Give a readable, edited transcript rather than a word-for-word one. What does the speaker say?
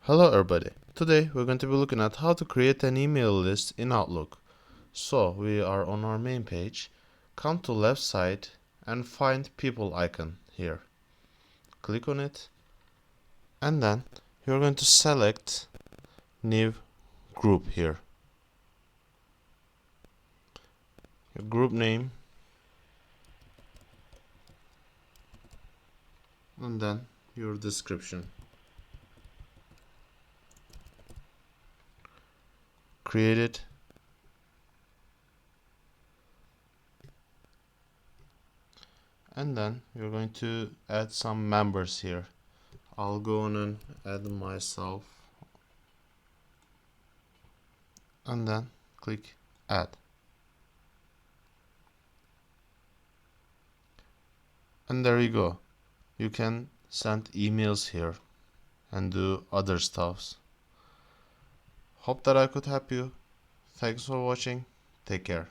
Hello everybody. Today we're going to be looking at how to create an email list in Outlook. So we are on our main page. Come to left side and find people icon here. Click on it and then you're going to select new group here. Your group name and then your description. Create it. And then you're going to add some members here. I'll go on and add myself and then click add. And there you go. You can send emails here and do other stuffs. Hope that I could help you. Thanks for watching. Take care.